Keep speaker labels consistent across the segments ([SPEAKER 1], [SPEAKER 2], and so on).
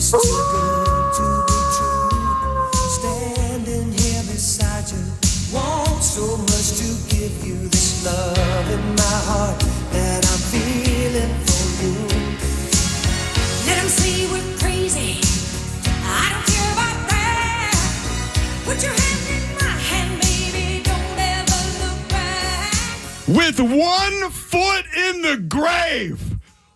[SPEAKER 1] It's too good to be true. Standing here beside you, want so much to give you this love in my heart that I'm feeling for you.
[SPEAKER 2] Let them say we're crazy. I don't care about that. Put your hand in my hand, baby. Don't ever look back.
[SPEAKER 3] With 1 foot in the grave,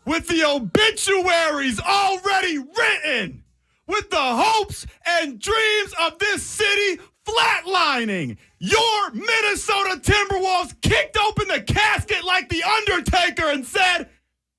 [SPEAKER 3] with the obituaries already written, with the hopes and dreams of this city flatlining, your Minnesota Timberwolves kicked open the casket like the Undertaker and said,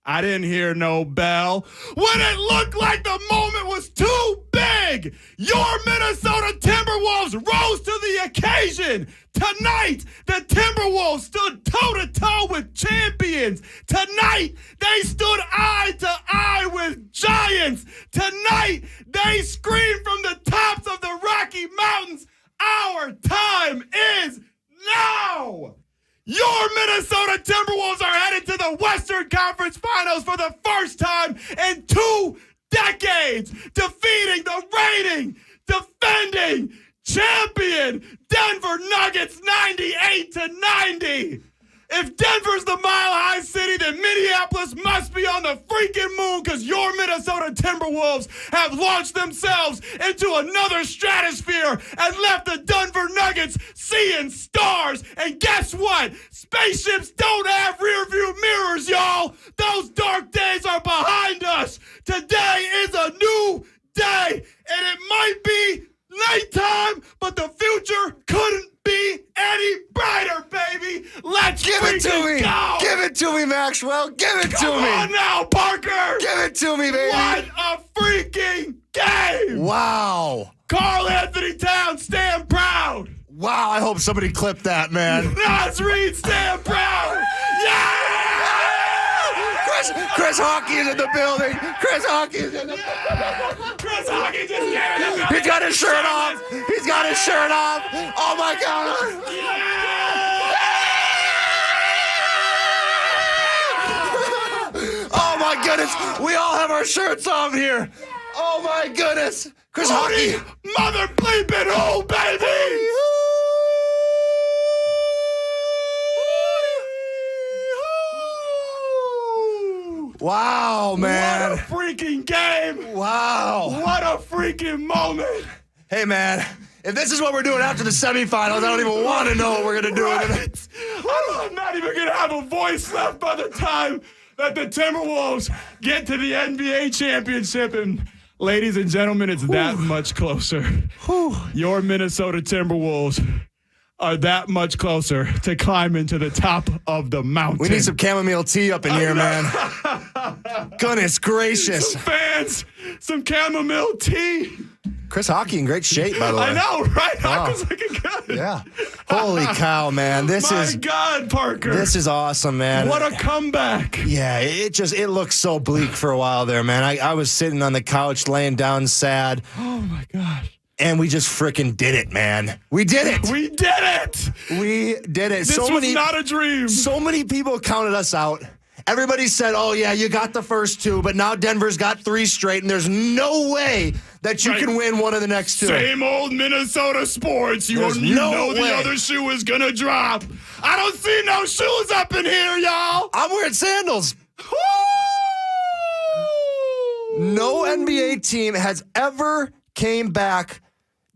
[SPEAKER 3] I didn't hear no bell. When it looked like the moment was too big, your Minnesota Timberwolves rose to the occasion. Tonight, the Timberwolves stood toe-to-toe with champions. Tonight, they stood eye to eye with giants. Tonight, they screamed from the tops of the Rocky Mountains, our time is now. Your Minnesota Timberwolves are headed to the Western Conference Finals for the first time in 2 decades, defeating the reigning, defending champion Denver Nuggets 98-90. If Denver's the mile-high city, then Minneapolis must be on the freaking moon because your Minnesota Timberwolves have launched themselves into another stratosphere and left the Denver Nuggets seeing stars. And guess what? Spaceships don't have rearview mirrors, y'all. Those dark days are behind us. Today is a new day, and it might be nighttime, but the future couldn't be any brighter, baby. Let's
[SPEAKER 4] give it to me.
[SPEAKER 3] Go.
[SPEAKER 4] Give it to me, Maxwell. Give it to me.
[SPEAKER 3] Come on now, Parker.
[SPEAKER 4] Give it to me, baby.
[SPEAKER 3] What a freaking game.
[SPEAKER 4] Wow.
[SPEAKER 3] Karl Anthony Towns, stand proud.
[SPEAKER 4] Wow, I hope somebody clipped that, man.
[SPEAKER 3] Nas Reed, stand proud. Yeah!
[SPEAKER 4] Chris Hockey is in the building. Chris Hockey is in the building.
[SPEAKER 3] Chris Hockey just gave it.
[SPEAKER 4] He's got his shirt off. He's got his shirt off. Oh, my God. Oh, my goodness. We all have our shirts off here. Oh, my goodness. Chris Hockey.
[SPEAKER 3] Mother bleeping who, baby?
[SPEAKER 4] Wow, man.
[SPEAKER 3] What a freaking game.
[SPEAKER 4] Wow.
[SPEAKER 3] What a freaking moment.
[SPEAKER 4] Hey, man, if this is what we're doing after the semifinals, I don't even want to know what we're going to do.
[SPEAKER 3] Right. I'm not even going to have a voice left by the time that the Timberwolves get to the NBA championship. And ladies and gentlemen, it's that much closer. Your Minnesota Timberwolves are that much closer to climbing to the top of the mountain.
[SPEAKER 4] We need some chamomile tea up in here, man. Goodness gracious.
[SPEAKER 3] Some fans, some chamomile tea.
[SPEAKER 4] Chris Hockey in great shape, by the way.
[SPEAKER 3] I know, right?
[SPEAKER 4] Wow.
[SPEAKER 3] Hockey's looking good.
[SPEAKER 4] Yeah. Holy cow, man.
[SPEAKER 3] My God, Parker.
[SPEAKER 4] This is awesome, man.
[SPEAKER 3] What a comeback.
[SPEAKER 4] Yeah, it looked so bleak for a while there, man. I was sitting on the couch laying down sad.
[SPEAKER 3] Oh, my God.
[SPEAKER 4] And we just freaking did it, man. We did it.
[SPEAKER 3] We did it.
[SPEAKER 4] We did it.
[SPEAKER 3] This was not a dream.
[SPEAKER 4] So many people counted us out. Everybody said, oh, yeah, you got the first 2, but now Denver's got 3 straight, and there's no way that you can win one of the next 2.
[SPEAKER 3] Same old Minnesota sports. You know the other shoe is going to drop. I don't see no shoes up in here, y'all.
[SPEAKER 4] I'm wearing sandals. No NBA team has ever came back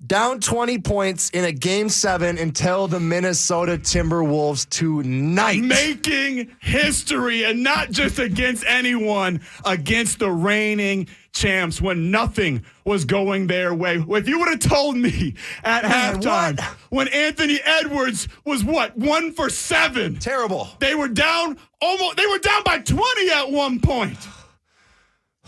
[SPEAKER 4] down 20 points in a Game 7 until the Minnesota Timberwolves tonight.
[SPEAKER 3] Making history, and not just against anyone, against the reigning champs when nothing was going their way. If you would have told me at halftime when Anthony Edwards was 1 for 7.
[SPEAKER 4] Terrible.
[SPEAKER 3] They were down by 20 at one point.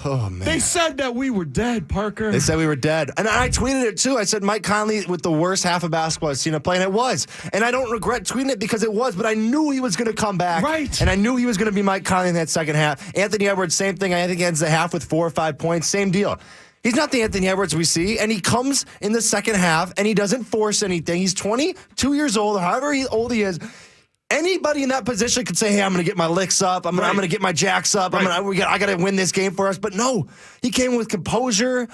[SPEAKER 4] Oh, man.
[SPEAKER 3] They said that we were dead, Parker.
[SPEAKER 4] They said we were dead. And I tweeted it, too. I said Mike Conley with the worst half of basketball I've seen him play, and it was. And I don't regret tweeting it because it was, but I knew he was going to come back.
[SPEAKER 3] Right.
[SPEAKER 4] And I knew he was going to be Mike Conley in that second half. Anthony Edwards, same thing. I think he ends the half with 4 or 5 points. Same deal. He's not the Anthony Edwards we see, and he comes in the second half, and he doesn't force anything. He's 22 years old, however old he is. Anybody in that position could say, hey, I'm going to get my licks up. I'm going to get my jacks up.
[SPEAKER 3] Right.
[SPEAKER 4] I got to win this game for us. But no, he came with composure.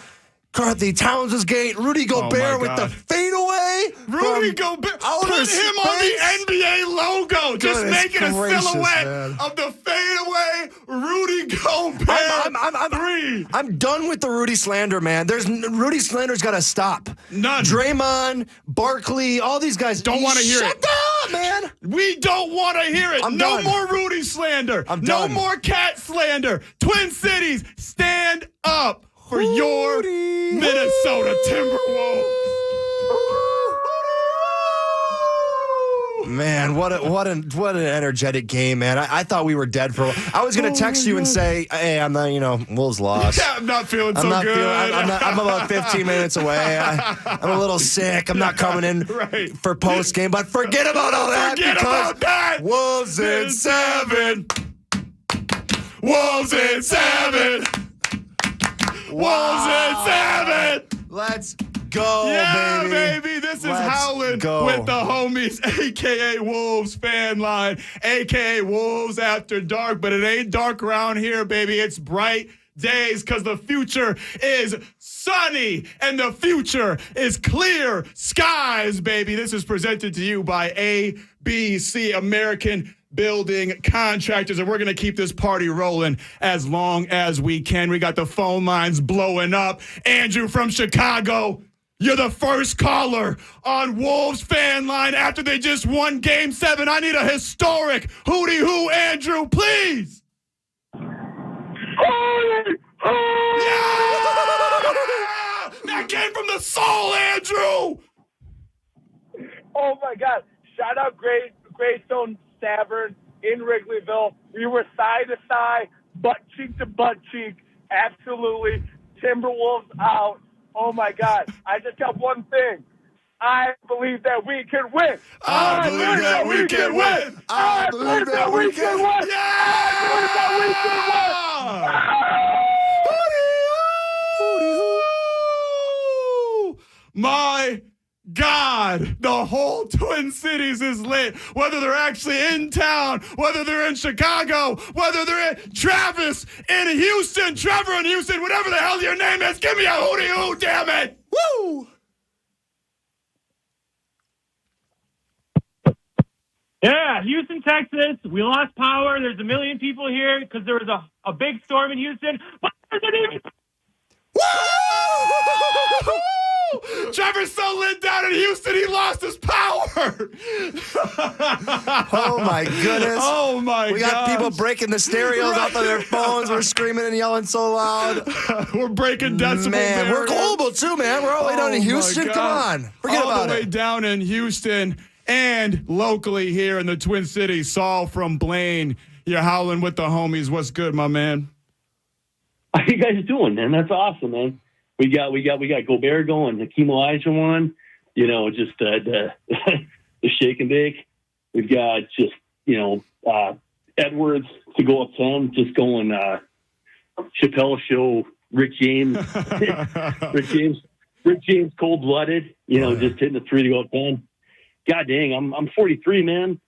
[SPEAKER 4] Carthy Towns was great. Rudy Gobert with the fadeaway.
[SPEAKER 3] Rudy Gobert. Put him on the NBA logo. Just make it a silhouette of the fadeaway Rudy Gobert three.
[SPEAKER 4] I'm done with the Rudy slander, man. Rudy slander's got to stop.
[SPEAKER 3] None.
[SPEAKER 4] Draymond, Barkley, all these guys.
[SPEAKER 3] Don't want to hear it.
[SPEAKER 4] Shut up, man.
[SPEAKER 3] We don't want to hear it.
[SPEAKER 4] I'm
[SPEAKER 3] no
[SPEAKER 4] done.
[SPEAKER 3] more Rudy slander.
[SPEAKER 4] I'm
[SPEAKER 3] no
[SPEAKER 4] done.
[SPEAKER 3] more cat slander. Twin Cities, stand up for your Minnesota Timberwolves.
[SPEAKER 4] Man, what an energetic game, man. I thought we were dead for a while. I was going to text you and say, hey, I'm not, Wolves lost.
[SPEAKER 3] Yeah, I'm not feeling so good.
[SPEAKER 4] I'm about 15 minutes away. I'm a little sick. I'm not coming in for post game, but forget about all that.
[SPEAKER 3] Forget about that.
[SPEAKER 4] Wolves in 7.
[SPEAKER 3] Wolves in 7. Wolves in 7.
[SPEAKER 4] Let's go,
[SPEAKER 3] yeah,
[SPEAKER 4] baby.
[SPEAKER 3] This is
[SPEAKER 4] Let's
[SPEAKER 3] Howlin'
[SPEAKER 4] go.
[SPEAKER 3] with the homies, a.k.a. Wolves FANLine, a.k.a. Wolves After Dark. But it ain't dark around here, baby. It's bright days because the future is sunny and the future is clear skies, baby. This is presented to you by ABC, American Building Contractors, and we're going to keep this party rolling as long as we can. We got the phone lines blowing up. Andrew from Chicago, you're the first caller on Wolves FANLine after they just won Game 7. I need a historic hootie hoo, Andrew, please.
[SPEAKER 5] Holy!
[SPEAKER 3] Yeah! That came from the soul, Andrew.
[SPEAKER 5] Oh my God! Shout out Greystone Tavern in Wrigleyville. We were side to side, butt cheek to butt cheek. Absolutely, Timberwolves out. Oh my God! I just got one thing. I believe that we can win.
[SPEAKER 3] I believe that we can win.
[SPEAKER 5] I believe that we can win.
[SPEAKER 3] Yeah!
[SPEAKER 5] I believe that we can win.
[SPEAKER 3] My God, the whole Twin Cities is lit. Whether they're actually in town, whether they're in Chicago, whether they're in Travis in Houston, Trevor in Houston, whatever the hell your name is, give me a hootie hoo, damn it. Woo!
[SPEAKER 6] Yeah, Houston, Texas. We lost power. There's a million people here because there was a big storm in Houston. But there's an even.
[SPEAKER 3] Woo! Trevor's so lit down in Houston, he lost his power.
[SPEAKER 4] Oh, my goodness.
[SPEAKER 3] Oh, my God.
[SPEAKER 4] We got people breaking the stereos off of their phones. We're screaming and yelling so loud.
[SPEAKER 3] We're breaking decibel
[SPEAKER 4] Man, we're
[SPEAKER 3] barriers.
[SPEAKER 4] global, too, man. We're all the way down in Houston.
[SPEAKER 3] my
[SPEAKER 4] Come
[SPEAKER 3] God.
[SPEAKER 4] on. Forget
[SPEAKER 3] all
[SPEAKER 4] about
[SPEAKER 3] the way
[SPEAKER 4] it.
[SPEAKER 3] down in Houston and locally here in the Twin Cities. Saul from Blaine, you're howling with the homies. What's good, my man?
[SPEAKER 7] How you guys doing, man? That's awesome, man. We got Gobert going, Hakeem Olajuwon, just the the shake and bake. We've got just Edwards to go up 10, just going Chappelle show, Rick James, Rick James cold blooded, just hitting the three to go up 10. God dang, I'm 43, man.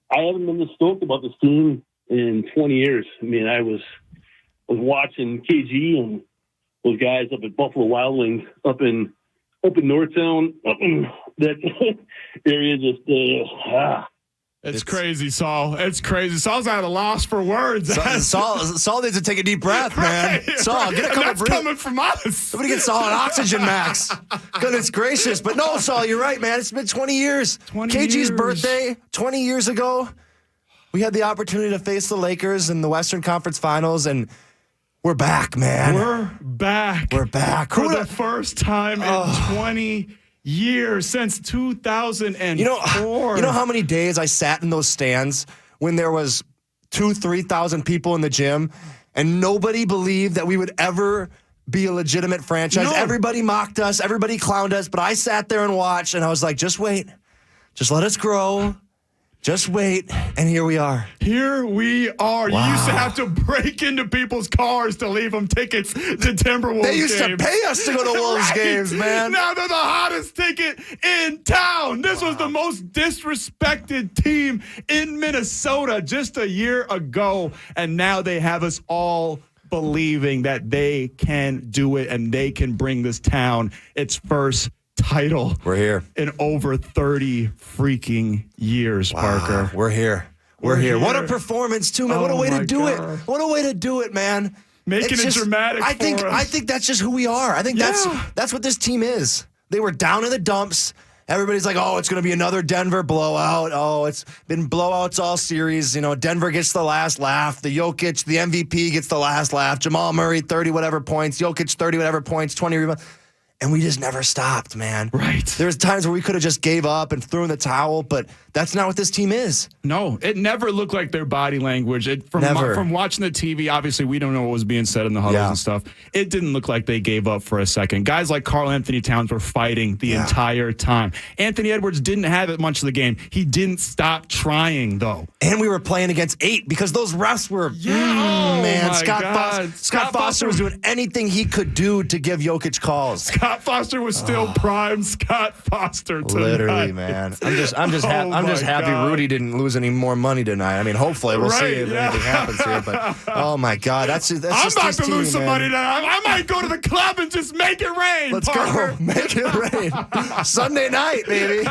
[SPEAKER 7] I haven't been this stoked about this team in 20 years. I mean, I was watching KG and those guys up at Buffalo Wild Wings up in Northtown, up in that area. Just
[SPEAKER 3] It's crazy, Saul. It's crazy. Saul's at a loss for words.
[SPEAKER 4] Saul needs to take a deep breath, man.
[SPEAKER 3] Right,
[SPEAKER 4] Saul, get a couple
[SPEAKER 3] that's
[SPEAKER 4] breaths.
[SPEAKER 3] coming from us.
[SPEAKER 4] Somebody get Saul an oxygen max. Goodness gracious. But no, Saul, you're right, man. It's been 20 years.
[SPEAKER 3] 20
[SPEAKER 4] KG's
[SPEAKER 3] years.
[SPEAKER 4] birthday, 20 years ago, we had the opportunity to face the Lakers in the Western Conference Finals, and we're back, man.
[SPEAKER 3] We're back.
[SPEAKER 4] We're back.
[SPEAKER 3] For the first time in 20 years, since 2004.
[SPEAKER 4] You know how many days I sat in those stands when there was 2,000-3,000 people in the gym and nobody believed that we would ever be a legitimate franchise.
[SPEAKER 3] No.
[SPEAKER 4] Everybody mocked us. Everybody clowned us. But I sat there and watched, and I was like, just wait. Just let us grow. Just wait, and here we are.
[SPEAKER 3] Here we are.
[SPEAKER 4] Wow.
[SPEAKER 3] You used to have to break into people's cars to leave them tickets to Timberwolves
[SPEAKER 4] They used
[SPEAKER 3] games.
[SPEAKER 4] to pay us to go to Wolves
[SPEAKER 3] Right.
[SPEAKER 4] games, man.
[SPEAKER 3] Now they're the hottest ticket in town. This was the most disrespected team in Minnesota just a year ago, and now they have us all believing that they can do it and they can bring this town its first title.
[SPEAKER 4] We're here.
[SPEAKER 3] In over 30 freaking years, Parker.
[SPEAKER 4] We're here. We're here. What a performance, too, man. What a way to do it. What a way to do it, man.
[SPEAKER 3] Making
[SPEAKER 4] It's
[SPEAKER 3] it dramatic
[SPEAKER 4] I think
[SPEAKER 3] for us.
[SPEAKER 4] I think that's just who we are. I think that's what this team is. They were down in the dumps. Everybody's like, oh, it's going to be another Denver blowout. Oh, it's been blowouts all series. You know, Denver gets the last laugh. The Jokic, the MVP, gets the last laugh. Jamal Murray, 30 whatever points. Jokic, 30 whatever points, 20 rebounds. And we just never stopped, man.
[SPEAKER 3] Right.
[SPEAKER 4] There's times where we could have just gave up and threw in the towel, but that's not what this team is.
[SPEAKER 3] No, it never looked like their body language.
[SPEAKER 4] Never.
[SPEAKER 3] From watching the TV, obviously we don't know what was being said in the huddles and stuff. It didn't look like they gave up for a second. Guys like Karl Anthony Towns were fighting the entire time. Anthony Edwards didn't have it much of the game. He didn't stop trying, though.
[SPEAKER 4] And we were playing against 8 because those refs were,
[SPEAKER 3] Oh,
[SPEAKER 4] man.
[SPEAKER 3] my God.
[SPEAKER 4] Scott Foster was doing anything he could do to give Jokic calls.
[SPEAKER 3] Scott Foster was still prime Scott Foster tonight.
[SPEAKER 4] Literally, man. I'm just happy
[SPEAKER 3] God.
[SPEAKER 4] Rudy didn't lose any more money tonight. I mean, hopefully we'll see
[SPEAKER 3] Right,
[SPEAKER 4] if
[SPEAKER 3] yeah.
[SPEAKER 4] anything happens here. But oh my God, that's
[SPEAKER 3] I'm
[SPEAKER 4] just
[SPEAKER 3] about
[SPEAKER 4] this
[SPEAKER 3] to
[SPEAKER 4] team,
[SPEAKER 3] lose some
[SPEAKER 4] man.
[SPEAKER 3] money tonight. I might go to the club and just make it rain.
[SPEAKER 4] Let's
[SPEAKER 3] Parker.
[SPEAKER 4] go, make it rain. Sunday night, baby.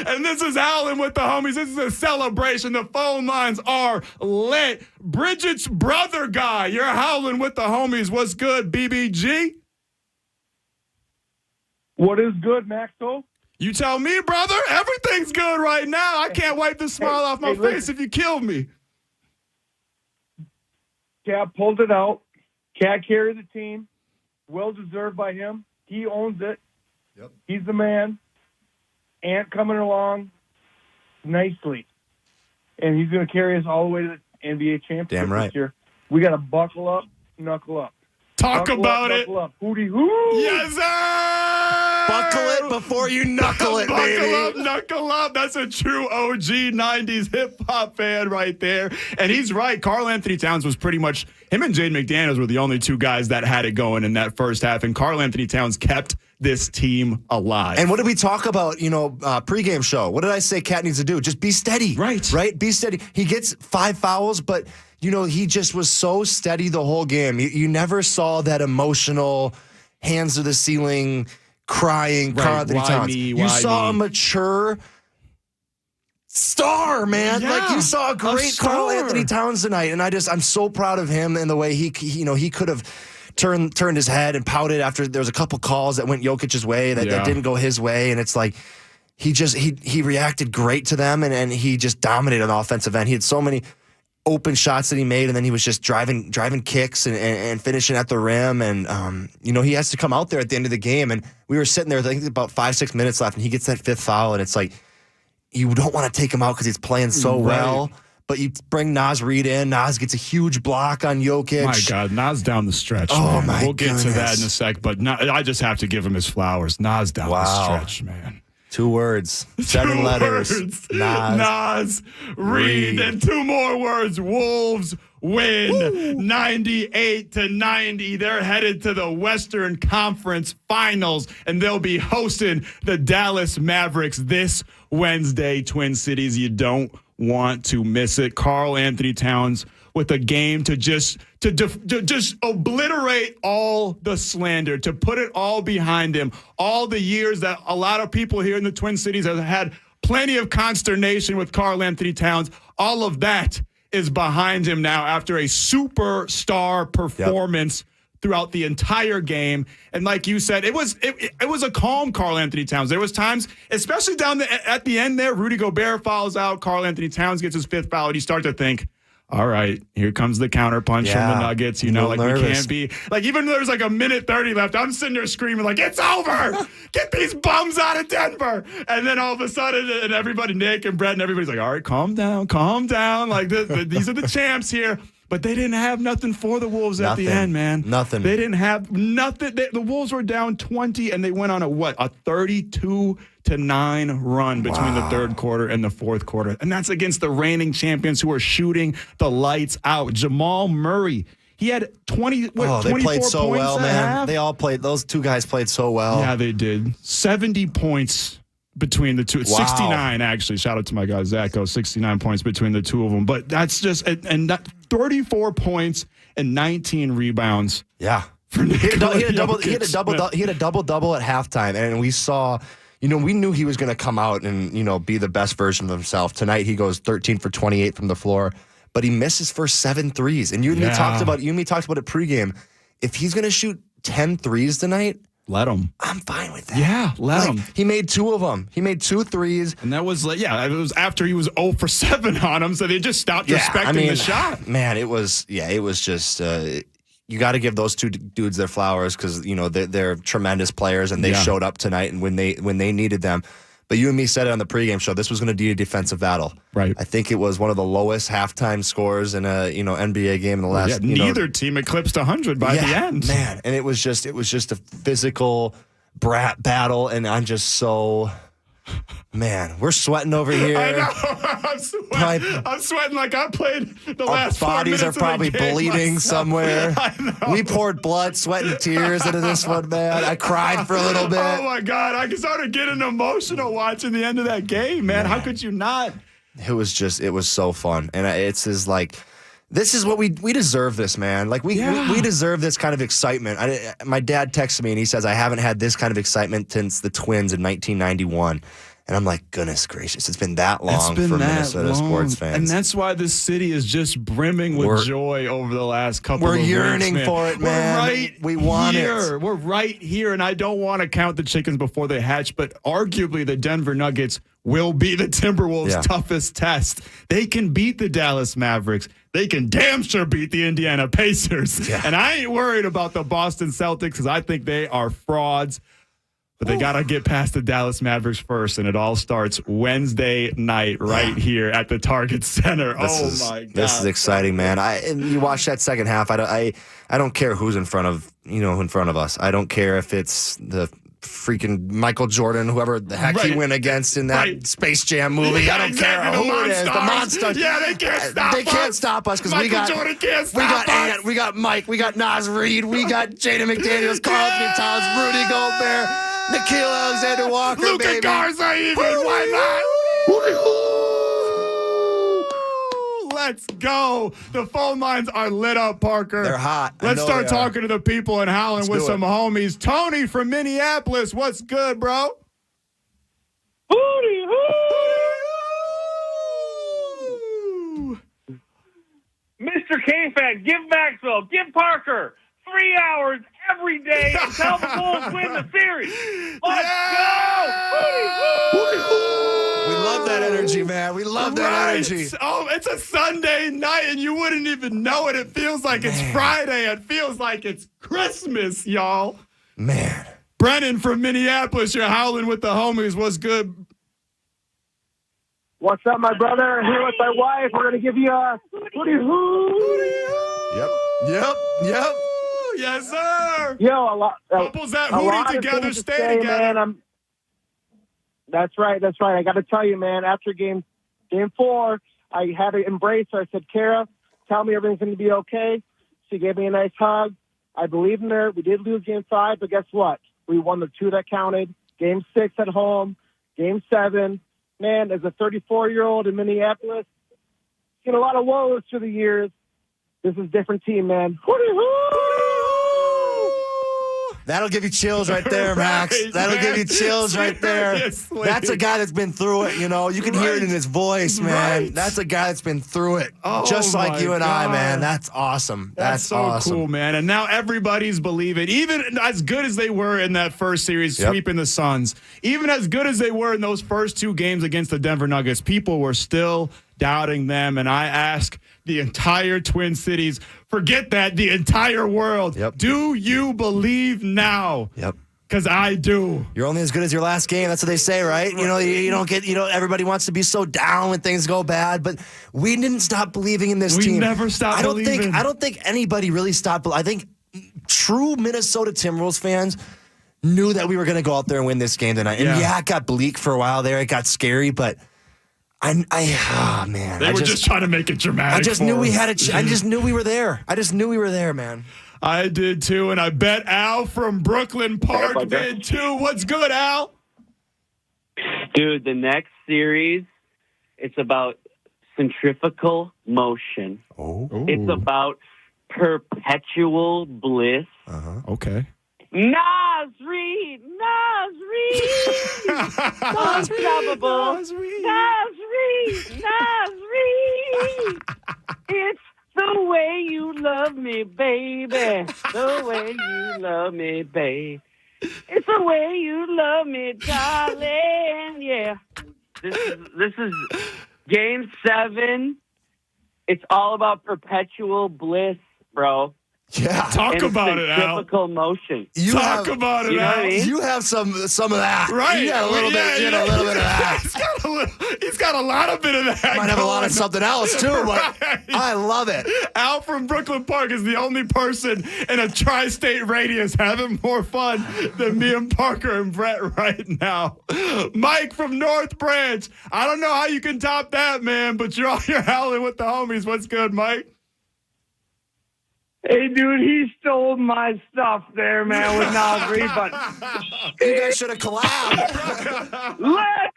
[SPEAKER 3] And this is Allen with the homies. This is a celebration. The phone lines are lit. Bridget's brother guy, you're howling with the homies. What's good, BBG?
[SPEAKER 5] What is good, Maxwell?
[SPEAKER 3] You tell me, brother. Everything's good right now. I can't wipe the smile off my face if you killed me.
[SPEAKER 5] Cat pulled it out. Cat carried the team. Well deserved by him. He owns it.
[SPEAKER 4] Yep.
[SPEAKER 5] He's the man. Ant coming along nicely. And he's going to carry us all the way to the NBA championship
[SPEAKER 4] Damn right.
[SPEAKER 5] this year. We got to buckle up, knuckle up.
[SPEAKER 3] Talk
[SPEAKER 5] Buckle
[SPEAKER 3] about
[SPEAKER 5] up,
[SPEAKER 3] it.
[SPEAKER 5] Buckle up. Hootie hoo.
[SPEAKER 3] Yes, sir.
[SPEAKER 4] Buckle it before you knuckle it,
[SPEAKER 3] Buckle
[SPEAKER 4] baby.
[SPEAKER 3] up, knuckle up. That's a true OG 90s hip-hop fan right there. And he's right. Karl Anthony Towns was pretty much, him and Jaden McDaniels were the only two guys that had it going in that first half. And Karl Anthony Towns kept this team alive.
[SPEAKER 4] And what did we talk about, pregame show? What did I say Cat needs to do? Just be steady. Right? Be steady. He gets 5 fouls, but, he just was so steady the whole game. You never saw that emotional, hands to the ceiling, crying Karl Anthony Towns. You saw a mature star, man.
[SPEAKER 3] Yeah,
[SPEAKER 4] Like you saw a great Karl Anthony Towns tonight, and I'm so proud of him and the way he could have turned his head and pouted after there was a couple calls that went Jokic's way that didn't go his way, and it's like he reacted great to them, and he just dominated on the offensive end. He had so many open shots that he made, and then he was just driving kicks and finishing at the rim, and he has to come out there at the end of the game, and we were sitting there, I think about 5-6 minutes left, and he gets that 5th foul, and it's like you don't want to take him out because he's playing so well. But you bring Naz Reid in. Naz gets a huge block on Jokic.
[SPEAKER 3] My God, Naz down the stretch.
[SPEAKER 4] Oh,
[SPEAKER 3] man.
[SPEAKER 4] my
[SPEAKER 3] We'll get to that
[SPEAKER 4] goodness.
[SPEAKER 3] in a sec, but I just have to give him his flowers. Naz down the stretch, man.
[SPEAKER 4] 2 words, 7 letters.
[SPEAKER 3] Words.
[SPEAKER 4] Naz
[SPEAKER 3] Reid.
[SPEAKER 4] Reid.
[SPEAKER 3] And 2 more words. Wolves win 98-90. They're headed to the Western Conference Finals, and they'll be hosting the Dallas Mavericks this Wednesday. Twin Cities, you don't want to miss it. Karl Anthony Towns with a game to just obliterate all the slander, to put it all behind him. All the years that a lot of people here in the Twin Cities have had plenty of consternation with Karl Anthony Towns. All of that is behind him now after a superstar performance throughout the entire game. And like you said, it was a calm Karl Anthony Towns. There was times, especially at the end there, Rudy Gobert fouls out, Karl Anthony Towns gets his 5th foul, and you start to think, all right, here comes the counterpunch from the Nuggets. We can't be like, even though there's like a minute 30 left, I'm sitting there screaming like, it's over. Get these bums out of Denver. And then all of a sudden, and everybody, Nick and Brett and everybody's like, all right, calm down. Like these are the champs here. But they didn't have nothing for the Wolves at the end, man.
[SPEAKER 4] Nothing.
[SPEAKER 3] They didn't have nothing. The Wolves were down 20, and they went on a 32-9 run between the third quarter and the fourth quarter. And that's against the reigning champions who are shooting the lights out. Jamal Murray, he had 24
[SPEAKER 4] they played so
[SPEAKER 3] points
[SPEAKER 4] well,
[SPEAKER 3] at
[SPEAKER 4] man.
[SPEAKER 3] half.
[SPEAKER 4] They all played. Those two guys played so well.
[SPEAKER 3] Yeah, they did. 70 points between the two.
[SPEAKER 4] Wow.
[SPEAKER 3] 69, actually. Shout out to my guy, Zacho. 69 points between the two of them. But that's just, and that 34 points and 19 rebounds.
[SPEAKER 4] Yeah.
[SPEAKER 3] He
[SPEAKER 4] had a double-double at halftime, and we saw, we knew he was going to come out and, be the best version of himself. Tonight, he goes 13 for 28 from the floor, but he missed his first 7 threes. And you and me talked about it pregame. If he's going to shoot 10 threes tonight,
[SPEAKER 3] let him.
[SPEAKER 4] I'm fine with that.
[SPEAKER 3] Yeah, let him.
[SPEAKER 4] He made 2 of them. He made 2 threes.
[SPEAKER 3] And that was, it was after he was 0 for 7 on him, so they just stopped respecting the shot.
[SPEAKER 4] Man, it was just, you got to give those two dudes their flowers because, they're tremendous players, and they showed up tonight and when they needed them. But you and me said it on the pregame show. This was going to be a defensive battle.
[SPEAKER 3] Right.
[SPEAKER 4] I think it was one of the lowest halftime scores in a NBA game in the last.
[SPEAKER 3] Neither team eclipsed 100 by the end.
[SPEAKER 4] Man, and it was just a physical battle, and I'm just so. Man, we're sweating over here.
[SPEAKER 3] I know. I'm sweating like I played the last 4 minutes.
[SPEAKER 4] Our bodies are probably bleeding
[SPEAKER 3] myself.
[SPEAKER 4] somewhere.
[SPEAKER 3] I know.
[SPEAKER 4] We poured blood, sweat, and tears into this one, man. I cried for a little bit.
[SPEAKER 3] Oh, my God. I started getting emotional watching the end of that game, man. How could you not?
[SPEAKER 4] It was so fun. And it's just like, this is what we deserve this, man. Like, we deserve this kind of excitement. My dad texted me, and he says, I haven't had this kind of excitement since the Twins in 1991. And I'm like, goodness gracious, it's been that long for Minnesota sports fans.
[SPEAKER 3] And that's why this city is just brimming with joy over the last couple of weeks.
[SPEAKER 4] We're yearning for it, man. We want it.
[SPEAKER 3] We're right here, and I don't want to count the chickens before they hatch, but arguably the Denver Nuggets will be the Timberwolves' toughest test. They can beat the Dallas Mavericks. They can damn sure beat the Indiana Pacers. Yeah. And I ain't worried about the Boston Celtics because I think they are frauds. But they got to get past the Dallas Mavericks first, and it all starts Wednesday night right here at the Target Center. My God.
[SPEAKER 4] This is exciting, man. And you watch that second half. I don't care who's in front of us. I don't care if it's the freaking Michael Jordan, whoever the heck he went against in that Space Jam movie. I don't care who it is. The Monsters.
[SPEAKER 3] Yeah, they can't stop us.
[SPEAKER 4] They can't stop us because
[SPEAKER 3] Jordan can't stop us.
[SPEAKER 4] Ant, we got Mike, we got Nas Reed, we got Jaden McDaniels, Carl Anthony Towns, Rudy Gobert, Nikhil Alexander-Walker,
[SPEAKER 3] Luka Garza even. Why not? Let's go. The phone lines are lit up, Parker.
[SPEAKER 4] They're hot.
[SPEAKER 3] Let's start talking to the people in Howland with some homies. Tony from Minneapolis, what's good, bro?
[SPEAKER 6] Hootie hoo! Mr. K-Fan, give Maxwell, give Parker 3 hours every day until the Bulls win the series. Let's go! Hootie hoo!
[SPEAKER 4] We love that energy, man. We love that energy.
[SPEAKER 3] It's a Sunday night, and you wouldn't even know it. It feels like it's Friday. It feels like it's Christmas, y'all.
[SPEAKER 4] Man.
[SPEAKER 3] Brennan from Minneapolis, you're howling with the homies. What's good?
[SPEAKER 5] What's up, my brother? I'm here with my wife. We're going to give you a hootie hoo.
[SPEAKER 4] Yep.
[SPEAKER 3] Yes, sir.
[SPEAKER 5] Yo,
[SPEAKER 3] couples that hootie together stay together.
[SPEAKER 5] Man, That's right. I got to tell you, man, after game 4, I had to embrace her. I said, Kara, tell me everything's going to be okay. She gave me a nice hug. I believe in her. We did lose game 5, but guess what? We won the 2 that counted. Game 6 at home. Game 7. Man, as a 34-year-old in Minneapolis, seen a lot of woes through the years. This is a different team, man.
[SPEAKER 4] That'll give you chills right there, Max. That'll give you chills right there. That's a guy that's been through it, You can hear it in his voice, man.
[SPEAKER 3] Right.
[SPEAKER 4] That's a guy that's been through it. Just like you and I, man. That's awesome.
[SPEAKER 3] That's so
[SPEAKER 4] awesome.
[SPEAKER 3] cool, man. And now everybody's believing. Even as good as they were in that first series, sweeping the Suns, even as good as they were in those first 2 games against the Denver Nuggets, people were still doubting them. And I ask the entire Twin Cities, forget that, the entire world.
[SPEAKER 4] Yep.
[SPEAKER 3] Do you believe now?
[SPEAKER 4] Yep.
[SPEAKER 3] Because I do.
[SPEAKER 4] You're only as good as your last game. That's what they say, right? You don't get, everybody wants to be so down when things go bad, but we didn't stop believing in this team.
[SPEAKER 3] We never stopped believing.
[SPEAKER 4] I don't think anybody really stopped. I think true Minnesota Timberwolves fans knew that we were going to go out there and win this game tonight. And it got bleak for a while there. It got scary, but man.
[SPEAKER 3] They were just trying to make it dramatic.
[SPEAKER 4] I just knew we had I just knew we were there. I just knew we were there, man.
[SPEAKER 3] I did too, and I bet Al from Brooklyn Park did too. What's good, Al?
[SPEAKER 8] Dude, the next series, it's about centrifugal motion.
[SPEAKER 3] Oh.
[SPEAKER 8] It's about perpetual bliss.
[SPEAKER 3] Okay.
[SPEAKER 8] Nasri! Unstoppable! Nasri! It's the way you love me, baby. The way you love me, babe. It's the way you love me, darling. Yeah. This is Game 7. It's all about perpetual bliss, bro.
[SPEAKER 4] Yeah.
[SPEAKER 3] Talk about it, Al.
[SPEAKER 8] Centrifugal motion.
[SPEAKER 3] Talk about it,
[SPEAKER 8] you know what
[SPEAKER 3] Al.
[SPEAKER 8] I mean?
[SPEAKER 4] You have some of that.
[SPEAKER 3] Right.
[SPEAKER 4] You got a little bit of that.
[SPEAKER 3] He's got a lot of bit of that.
[SPEAKER 4] Might have a lot of something else too, but
[SPEAKER 3] Right.
[SPEAKER 4] I love it.
[SPEAKER 3] Al from Brooklyn Park is the only person in a tri-state radius having more fun than me and Parker and Brett right now. Mike from North Branch. I don't know how you can top that, man, but you're howling with the homies. What's good, Mike?
[SPEAKER 5] Hey, dude, he stole my stuff there, man, with Nasri, but
[SPEAKER 4] You guys should have collabed.
[SPEAKER 5] let's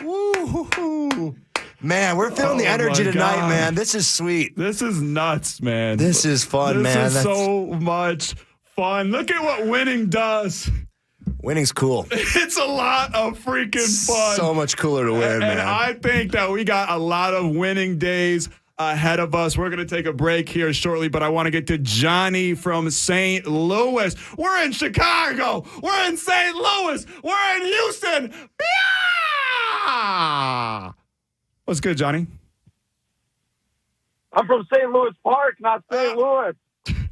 [SPEAKER 5] go!
[SPEAKER 4] Woo-hoo-hoo. Man, we're feeling the energy
[SPEAKER 3] my
[SPEAKER 4] tonight,
[SPEAKER 3] God.
[SPEAKER 4] man. This is sweet.
[SPEAKER 3] This is nuts, man.
[SPEAKER 4] This is fun, man.
[SPEAKER 3] This is so much fun. Look at what winning does.
[SPEAKER 4] Winning's cool.
[SPEAKER 3] It's a lot of freaking fun.
[SPEAKER 4] So much cooler to win,
[SPEAKER 3] and
[SPEAKER 4] man.
[SPEAKER 3] I think that we got a lot of winning days ahead of us. We're going to take a break here shortly, but I want to get to Johnny from St. Louis. We're in Chicago. We're in St. Louis. We're in Houston. Yeah! What's good, Johnny?
[SPEAKER 5] I'm from St. Louis Park, not St. Louis.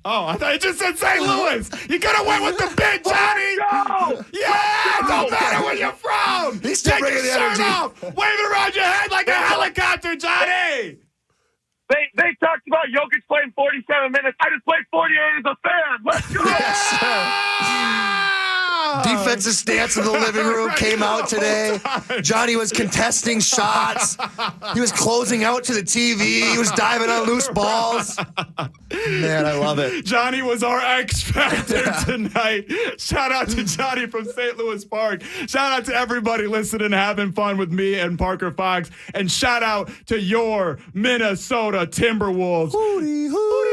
[SPEAKER 3] Oh, I thought you just said St. Louis. You could have went with the big, Johnny.
[SPEAKER 5] Go!
[SPEAKER 3] Yeah, it don't matter where you're from.
[SPEAKER 4] He's still
[SPEAKER 3] Take your
[SPEAKER 4] bringing the
[SPEAKER 3] shirt
[SPEAKER 4] energy.
[SPEAKER 3] off. Wave it around your head like a helicopter, Johnny.
[SPEAKER 5] They talked about Jokic playing 47 minutes. I just played 48 as a fan. Let's go!
[SPEAKER 4] Defensive stance in the living room came out today. Johnny was contesting shots. He was closing out to the TV. He was diving on loose balls. Man, I love it.
[SPEAKER 3] Johnny was our X Factor tonight. Shout out to Johnny from St. Louis Park. Shout out to everybody listening, having fun with me and Parker Fox. And shout out to your Minnesota Timberwolves.
[SPEAKER 4] Hootie, hootie.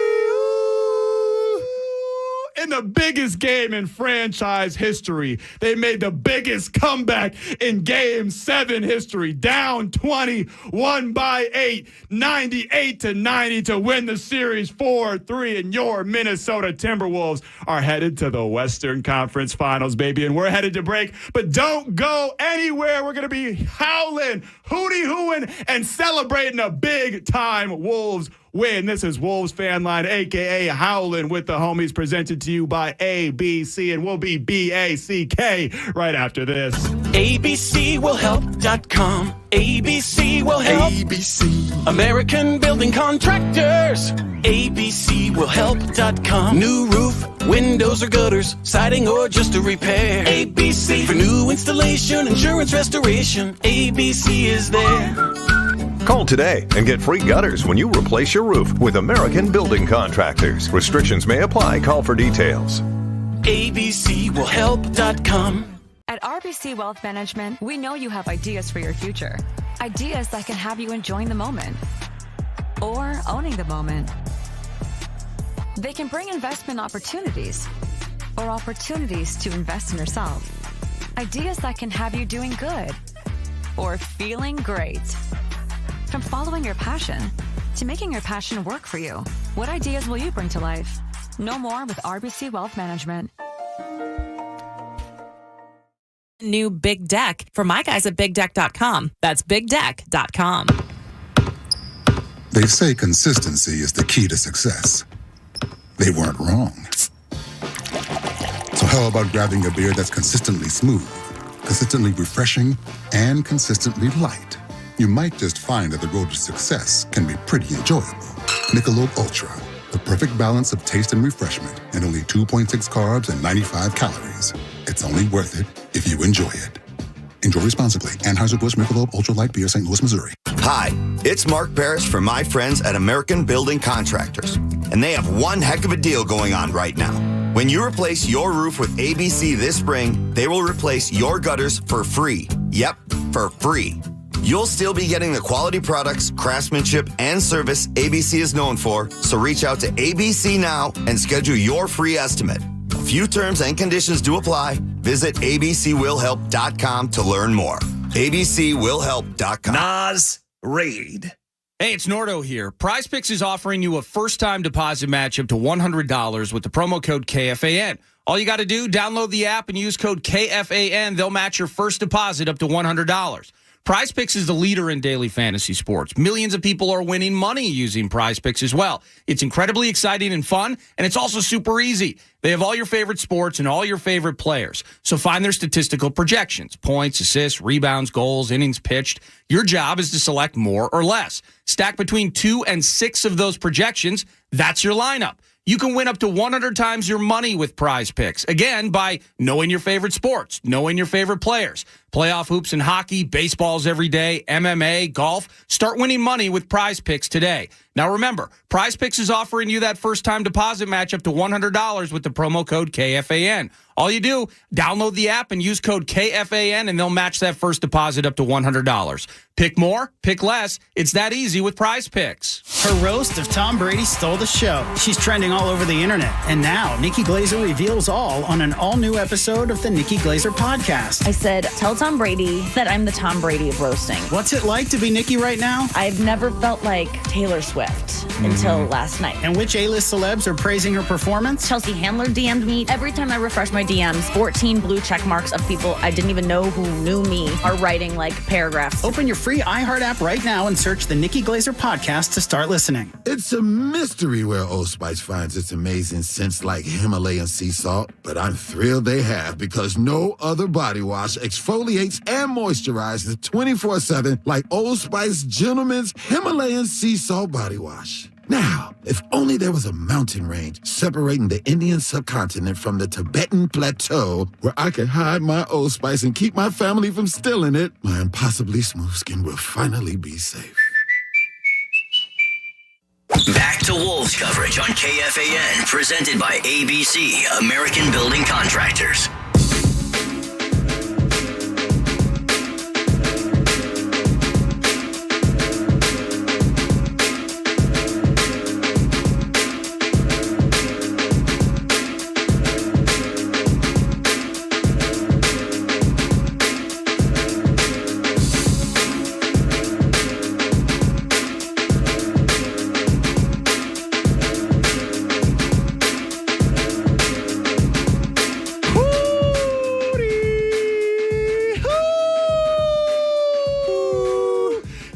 [SPEAKER 3] In the biggest game in franchise history, they made the biggest comeback in Game 7 history. Down 20, won by 8, 98-90 to win the series 4-3. And your Minnesota Timberwolves are headed to the Western Conference Finals, baby. And we're headed to break, but don't go anywhere. We're going to be howling, hootie-hooing, and celebrating a big-time Wolves win. This is Wolves FANLine, a.k.a. Howlin' with the Homies, presented to you by ABC, and we'll be B-A-C-K right after this.
[SPEAKER 9] ABCwillhelp.com. ABC will help. ABC. American Building Contractors. ABCwillhelp.com. New roof, windows or gutters, siding or just a repair. ABC for new installation, insurance restoration. ABC is there.
[SPEAKER 10] Call today and get free gutters when you replace your roof with American Building Contractors. Restrictions may apply. Call for details.
[SPEAKER 9] ABCwillhelp.com.
[SPEAKER 11] At RBC Wealth Management, we know you have ideas for your future. Ideas that can have you enjoying the moment or owning the moment. They can bring investment opportunities or opportunities to invest in yourself. Ideas that can have you doing good or feeling great. From following your passion to making your passion work for you. What ideas will you bring to life? Know more with RBC Wealth Management.
[SPEAKER 12] New Big Deck for my guys at BigDeck.com. That's BigDeck.com.
[SPEAKER 13] They say consistency is the key to success. they weren't wrong. So how about grabbing a beer that's consistently smooth, consistently refreshing, and consistently light? You might just find that the road to success can be pretty enjoyable. Michelob Ultra, the perfect balance of taste and refreshment, and only 2.6 carbs and 95 calories. It's only worth it if you enjoy it. Enjoy responsibly. Anheuser-Busch Michelob Ultra Light Beer, St. Louis, Missouri.
[SPEAKER 14] Hi, it's Mark Parrish from my friends at American Building Contractors, and they have one heck of a deal going on right now. When you replace your roof with ABC this spring, they will replace your gutters for free. Yep, for free. You'll still be getting the quality products, craftsmanship, and service ABC is known for, so reach out to ABC now and schedule your free estimate. A few terms and conditions do apply. Visit abcwillhelp.com to learn more. abcwillhelp.com.
[SPEAKER 15] Nas Raid. Hey, it's Nordo here. PrizePicks is offering you a first-time deposit match up to $100 with the promo code KFAN. All you got to do, download the app and use code KFAN. They'll match your first deposit up to $100. PrizePicks is the leader in daily fantasy sports. Millions of people are winning money using PrizePicks as well. It's incredibly exciting and fun, and it's also super easy. They have all your favorite sports and all your favorite players. So find their statistical projections, points, assists, rebounds, goals, innings pitched. Your job is to select more or less. Stack between 2 and 6 of those projections. That's your lineup. You can win up to 100 times your money with PrizePicks. Again, by knowing your favorite sports, knowing your favorite players. Playoff hoops and hockey, baseballs every day, MMA, golf. Start winning money with PrizePicks today. Now remember, PrizePicks is offering you that first-time deposit match up to $100 with the promo code KFAN. All you do, download the app and use code KFAN, and they'll match that first deposit up to $100. Pick more, pick less. It's that easy with PrizePicks.
[SPEAKER 16] Her roast of Tom Brady stole the show. She's trending all over the internet. And now, Nikki Glazer reveals all on an all-new episode of the Nikki Glazer podcast.
[SPEAKER 17] I said, tell Tom Brady that I'm the Tom Brady of roasting.
[SPEAKER 16] What's it like to be Nikki right now?
[SPEAKER 17] I've never felt like Taylor Swift until last night.
[SPEAKER 16] And which A-list celebs are praising her performance?
[SPEAKER 17] Chelsea Handler DM'd me. Every time I refresh my DMs, 14 blue check marks of people I didn't even know who knew me are writing like paragraphs.
[SPEAKER 16] Open your free iHeart app right now and search the Nikki Glazer podcast to start listening.
[SPEAKER 18] It's a mystery where Old Spice finds its amazing scents like Himalayan sea salt, but I'm thrilled they have, because no other body wash exfoliates and moisturizes 24/7 like Old Spice Gentleman's Himalayan sea salt body wash. Now, if only there was a mountain range separating the Indian subcontinent from the Tibetan plateau where I could hide my Old Spice and keep my family from stealing it, my impossibly smooth skin will finally be safe.
[SPEAKER 19] Back to Wolves coverage on KFAN, presented by ABC, American Building Contractors.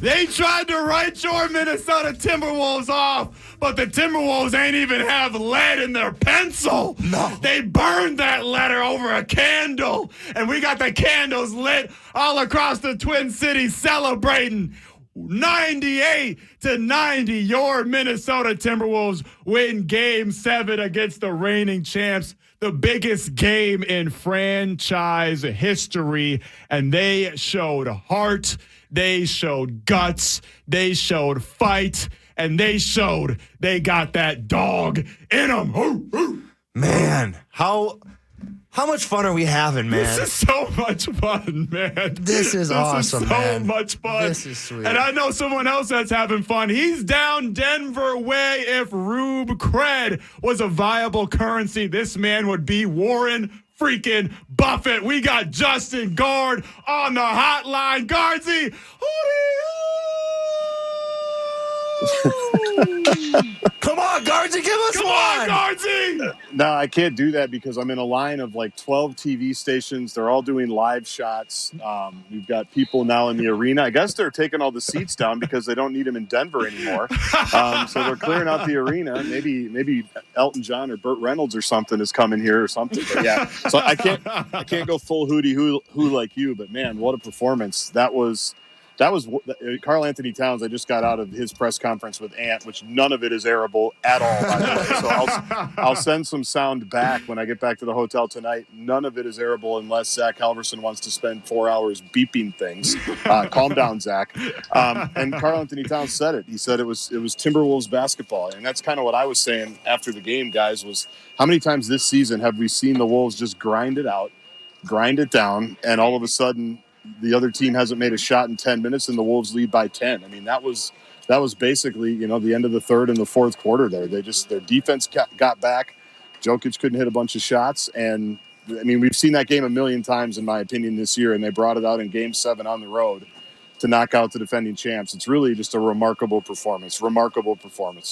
[SPEAKER 3] They tried to write your Minnesota Timberwolves off, but the Timberwolves ain't even have lead in their pencil.
[SPEAKER 4] No.
[SPEAKER 3] They burned that letter over a candle, and we got the candles lit all across the Twin Cities celebrating 98-90. Your Minnesota Timberwolves win Game 7 against the reigning champs. The biggest game in franchise history, and they showed heart. They showed guts, they showed fight, and they showed they got that dog in them.
[SPEAKER 4] Man, how much fun are we having, man?
[SPEAKER 3] This is so much fun, man.
[SPEAKER 4] This is awesome,
[SPEAKER 3] This is so
[SPEAKER 4] man.
[SPEAKER 3] much fun.
[SPEAKER 4] This is sweet.
[SPEAKER 3] And I know someone else that's having fun. He's down Denver way. If Rube Cred was a viable currency, this man would be Warren freaking Buffett. We got Justin Guard on the hotline. Guardsy.
[SPEAKER 4] Come on, Guardsy, give us
[SPEAKER 3] Come
[SPEAKER 4] one.
[SPEAKER 3] on, Guardsy.
[SPEAKER 20] No, I can't do that because I'm in a line of like 12 TV stations. They're all doing live shots. We've got people now in the arena. I guess they're taking all the seats down because they don't need them in Denver anymore. So they're clearing out the arena. Maybe Elton John or Burt Reynolds or something is coming here or something. But yeah, so I can't go full who like you. But man, what a performance that was. That was Karl Anthony Towns. I just got out of his press conference with Ant, which none of it is airable at all, by the way. So I'll send some sound back when I get back to the hotel tonight. None of it is airable unless Zach Halverson wants to spend 4 hours beeping things. Calm down, Zach. And Karl Anthony Towns said it. He said it was Timberwolves basketball. And that's kind of what I was saying after the game, guys, was how many times this season have we seen the Wolves just grind it out, grind it down, and all of a sudden – the other team hasn't made a shot in 10 minutes and the Wolves lead by 10. I mean, that was basically, the end of the third and the fourth quarter there. Their defense got back. Jokic couldn't hit a bunch of shots. And, I mean, we've seen that game a million times, in my opinion, this year, and they brought it out in Game 7 on the road to knock out the defending champs. It's really just a remarkable performance.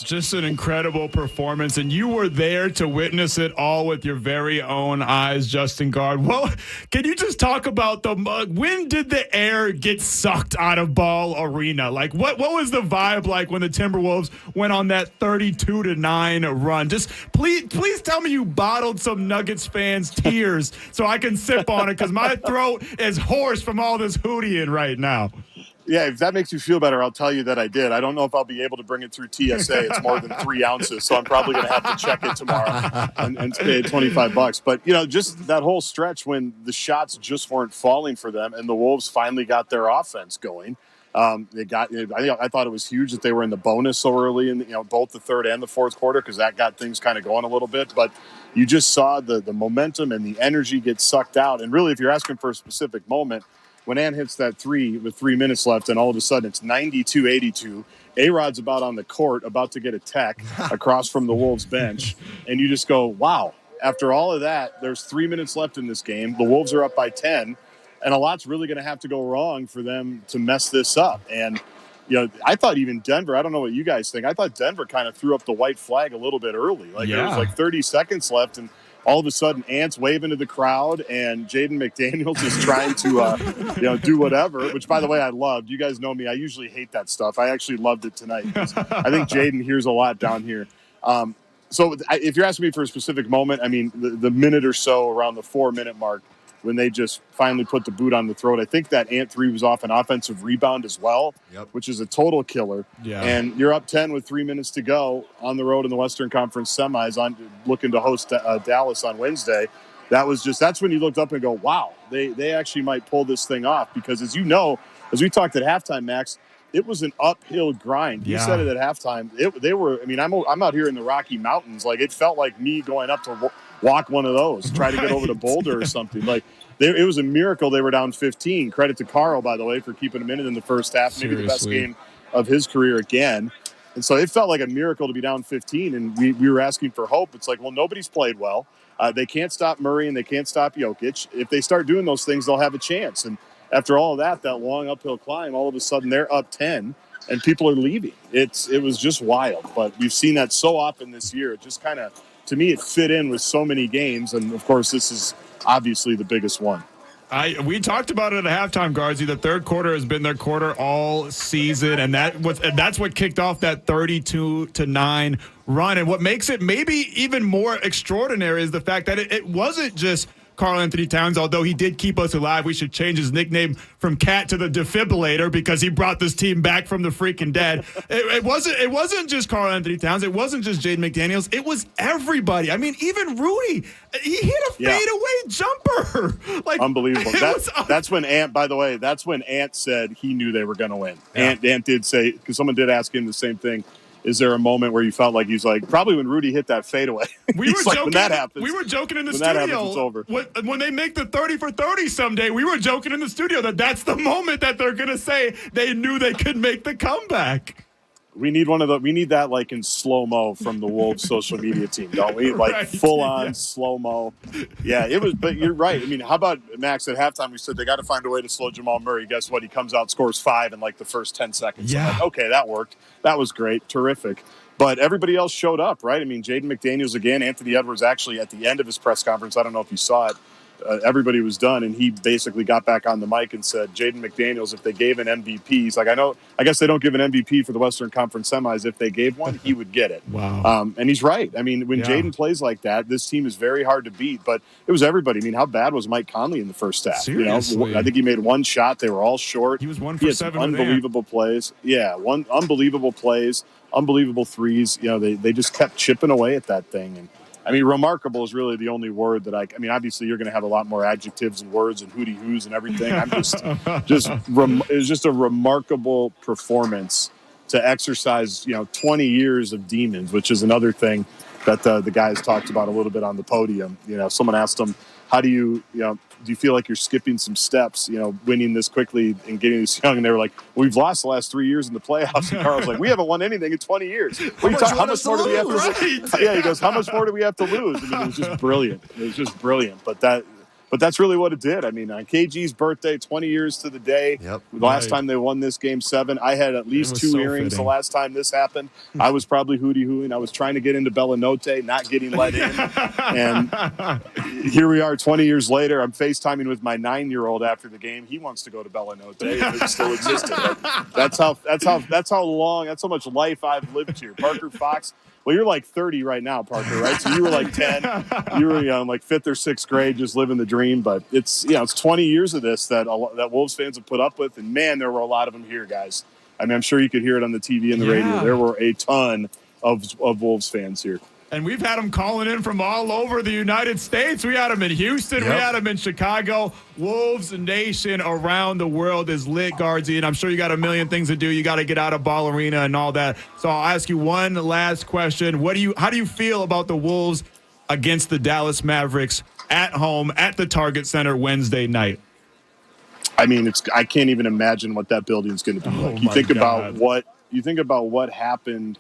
[SPEAKER 3] Just an incredible performance, and you were there to witness it all with your very own eyes, Justin Guard. Well, can you just talk about when did the air get sucked out of Ball Arena? Like, what was the vibe like when the Timberwolves went on that 32-9 run? Just please tell me you bottled some Nuggets fans' tears so I can sip on it, because my throat is hoarse from all this hootieing right now.
[SPEAKER 20] Yeah, if that makes you feel better, I'll tell you that I did. I don't know if I'll be able to bring it through TSA. It's more than 3 ounces, so I'm probably going to have to check it tomorrow and pay $25. But, just that whole stretch when the shots just weren't falling for them and the Wolves finally got their offense going. I thought it was huge that they were in the bonus so early in both the third and the fourth quarter, because that got things kind of going a little bit. But you just saw the momentum and the energy get sucked out. And really, if you're asking for a specific moment, when Ant hits that three with 3 minutes left and all of a sudden it's 92-82, A-Rod's about on the court, about to get a tech across from the Wolves bench, and you just go, wow. After all of that, there's 3 minutes left in this game. The Wolves are up by 10, and a lot's really going to have to go wrong for them to mess this up. And, I thought even Denver, I don't know what you guys think, I thought Denver kind of threw up the white flag a little bit early. There was 30 seconds left, and all of a sudden, Ant's waving to the crowd, and Jaden McDaniels is trying to, do whatever, which, by the way, I loved. You guys know me. I usually hate that stuff. I actually loved it tonight. I think Jaden hears a lot down here. So if you're asking me for a specific moment, I mean, the minute or so around the 4-minute mark, when they just finally put the boot on the throat. I think that Ant 3 was off an offensive rebound as well, which is a total killer. Yeah. And you're up 10 with 3 minutes to go on the road in the Western Conference semis, looking to host Dallas on Wednesday. That's when you looked up and go, wow, they actually might pull this thing off, because as we talked at halftime, Max, it was an uphill grind. You said it at halftime. I'm out here in the Rocky Mountains. Like, it felt like me going up to walk one of those, try to get over to Boulder or something. Like, it was a miracle they were down 15. Credit to Carl, by the way, for keeping them in the first half. Maybe the best game of his career again. And so it felt like a miracle to be down 15, and we were asking for hope. It's like, well, nobody's played well. They can't stop Murray, and they can't stop Jokic. If they start doing those things, they'll have a chance. And after all of that long uphill climb, all of a sudden they're up 10, and people are leaving. It was just wild. But we've seen that so often this year. It just kind of, to me, it fit in with so many games. And, of course, this is obviously the biggest one.
[SPEAKER 3] We talked about it at halftime, Garzi. The third quarter has been their quarter all season, and that's what kicked off that 32-9 run. And what makes it maybe even more extraordinary is the fact that it wasn't just Karl Anthony Towns, although he did keep us alive. We should change his nickname from Cat to the Defibrillator, because he brought this team back from the freaking dead. It wasn't just Karl Anthony Towns. It wasn't just Jaden McDaniels. It was everybody. I mean, even Rudy, he hit a fadeaway jumper. Like,
[SPEAKER 20] unbelievable. That's when Ant, by the way, said he knew they were going to win. Yeah. Ant did say, because someone did ask him the same thing, is there a moment where you felt like he's like, probably when Rudy hit that fadeaway?
[SPEAKER 3] We were joking.
[SPEAKER 20] When that happens,
[SPEAKER 3] we were joking in the
[SPEAKER 20] when
[SPEAKER 3] studio.
[SPEAKER 20] That happens, it's over.
[SPEAKER 3] When they make the 30 for 30 someday, we were joking in the studio that's the moment that they're going to say they knew they could make the comeback.
[SPEAKER 20] We need we need that like in slow-mo from the Wolves social media team, don't we? Like right. Full on slow-mo. Yeah, it was, but you're right. I mean, how about Max at halftime? We said they got to find a way to slow Jamal Murray. Guess what? He comes out, scores 5 in like the first 10 seconds. Yeah. Like, okay, that worked. That was great. Terrific. But everybody else showed up, right? I mean, Jaden McDaniels again, Anthony Edwards actually at the end of his press conference, I don't know if you saw it, everybody was done, and he basically got back on the mic and said, Jaden McDaniels, if they gave an MVP, he's like, I guess they don't give an MVP for the Western Conference semis. If they gave one, he would get it.
[SPEAKER 3] Wow.
[SPEAKER 20] And he's right. I mean, when Jaden plays like that, this team is very hard to beat, but it was everybody. I mean, how bad was Mike Conley in the first half?
[SPEAKER 3] Seriously.
[SPEAKER 20] I think he made one shot. They were all short.
[SPEAKER 3] He was 1
[SPEAKER 20] He
[SPEAKER 3] for
[SPEAKER 20] had some
[SPEAKER 3] 7 with
[SPEAKER 20] unbelievable plays. Yeah, unbelievable plays, unbelievable threes. They just kept chipping away at that thing. And I mean, remarkable is really the only word that I mean, obviously you're going to have a lot more adjectives and words and hooty-hoos and everything. I'm it was just a remarkable performance to exercise, 20 years of demons, which is another thing that the guys talked about a little bit on the podium. Someone asked them, how do you feel like you're skipping some steps, winning this quickly and getting this young? And they were like, well, we've lost the last 3 years in the playoffs. And Carl's like, we haven't won anything in 20 years. How much more do we have to lose? Yeah, he goes, how much more do we have to lose? I mean, it was just brilliant. But that's really what it did. I mean, on KG's birthday, 20 years to the day, the last time they won this Game 7, I had at least 2 earrings the last time this happened. I was probably hooty-hooing. I was trying to get into Bellanote, not getting let in. And here we are 20 years later. I'm FaceTiming with my 9-year-old after the game. He wants to go to Bellanote if it still existed. That's how much life I've lived here. Parker Fox. Well, you're like 30 right now, Parker, right? So you were like 10. You were like 5th or 6th grade, just living the dream. But it's 20 years of this that Wolves fans have put up with. And, man, there were a lot of them here, guys. I mean, I'm sure you could hear it on the TV and the radio. There were a ton of Wolves fans here.
[SPEAKER 3] And we've had them calling in from all over the United States. We had them in Houston. We had them in Chicago. Wolves Nation around the world is lit, Guardsy. And I'm sure you got a million things to do. You got to get out of Ball Arena and all that. So I'll ask you one last question. How do you feel about the Wolves against the Dallas Mavericks at home at the Target Center Wednesday night?
[SPEAKER 20] I mean, I can't even imagine what that building's going to be like. You think about what happened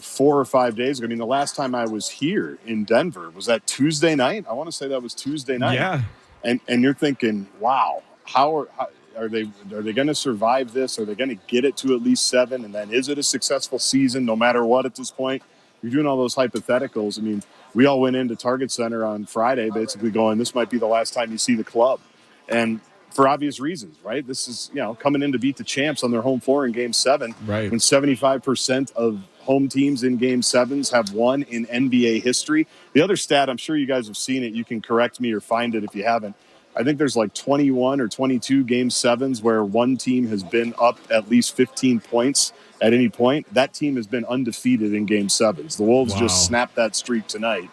[SPEAKER 20] 4 or 5 days ago. I mean, the last time I was here in Denver, was that Tuesday night? I want to say that was Tuesday night.
[SPEAKER 3] Yeah.
[SPEAKER 20] And you're thinking, wow, how are they going to survive this? Are they going to get it to at least 7? And then is it a successful season no matter what at this point? You're doing all those hypotheticals. I mean, we all went into Target Center on Friday basically going, this might be the last time you see the club. And for obvious reasons, right? This is, coming in to beat the champs on their home floor in Game 7.
[SPEAKER 3] Right.
[SPEAKER 20] When 75% of home teams in Game 7s have won in NBA history. The other stat, I'm sure you guys have seen it. You can correct me or find it if you haven't. I think there's like 21 or 22 Game 7s where one team has been up at least 15 points at any point. That team has been undefeated in Game 7s. The Wolves just snapped that streak tonight.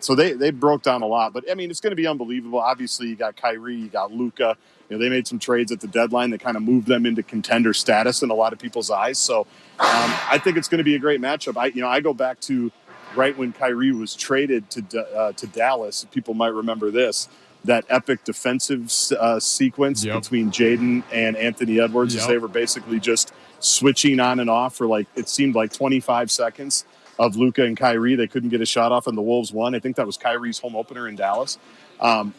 [SPEAKER 20] So they broke down a lot. But, I mean, it's going to be unbelievable. Obviously, you got Kyrie, you got Luka. They made some trades at the deadline that kind of moved them into contender status in a lot of people's eyes. So I think it's going to be a great matchup. I go back to right when Kyrie was traded to Dallas. People might remember this, that epic defensive sequence between Jaden and Anthony Edwards as they were basically just switching on and off for it seemed like 25 seconds of Luka and Kyrie. They couldn't get a shot off and the Wolves won. I think that was Kyrie's home opener in Dallas. I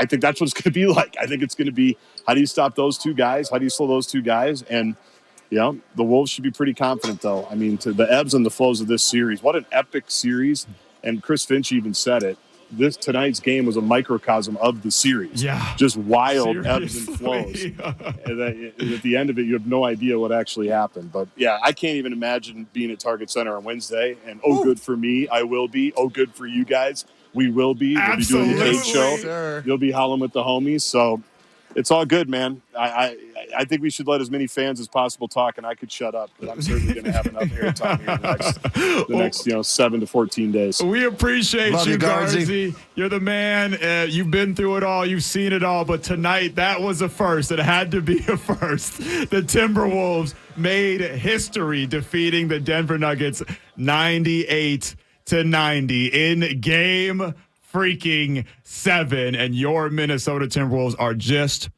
[SPEAKER 20] think that's what it's going to be like. I think it's going to be, how do you stop those two guys? How do you slow those two guys? And, the Wolves should be pretty confident, though. I mean, to the ebbs and the flows of this series. What an epic series. And Chris Finch even said it. Tonight's game was a microcosm of the series.
[SPEAKER 3] Yeah.
[SPEAKER 20] Just wild ebbs and flows. And at the end of it, you have no idea what actually happened. But, yeah, I can't even imagine being at Target Center on Wednesday. And, good for me, I will be. Good for you guys. We will be. We'll be doing the Kate show.
[SPEAKER 3] Sure.
[SPEAKER 20] You'll be howling with the homies. So it's all good, man. I think we should let as many fans as possible talk, and I could shut up because I'm certainly going to have enough airtime here the next 7 to 14 days.
[SPEAKER 3] We appreciate you, Guardsy. You're the man. You've been through it all. You've seen it all. But tonight, that was a first. It had to be a first. The Timberwolves made history defeating the Denver Nuggets 98-90 in Game freaking 7. And your Minnesota Timberwolves are just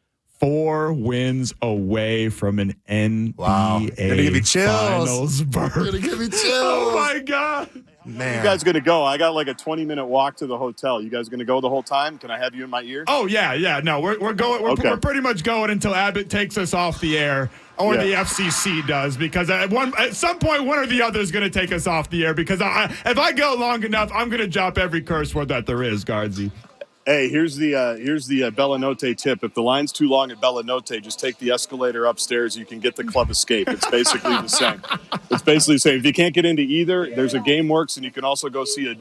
[SPEAKER 3] 4 wins away from an NBA
[SPEAKER 4] Gonna give me chills.
[SPEAKER 3] Finals berth.
[SPEAKER 4] Gonna give me chills.
[SPEAKER 3] Oh, my God.
[SPEAKER 4] Man.
[SPEAKER 20] You guys going to go? I got like a 20-minute walk to the hotel. You guys going to go the whole time? Can I have you in my ear?
[SPEAKER 3] Oh, yeah. No, we're going. We're pretty much going until Abbott takes us off the air. Or the FCC does, because at some point, one or the other is going to take us off the air, because if I go long enough, I'm going to drop every curse word that there is, Guardsy.
[SPEAKER 20] Hey, here's the Bella Notte tip. If the line's too long at Bella Notte, just take the escalator upstairs. You can get the Club Escape. It's basically the same. It's basically the same. If you can't get into either, there's a GameWorks, and you can also go see a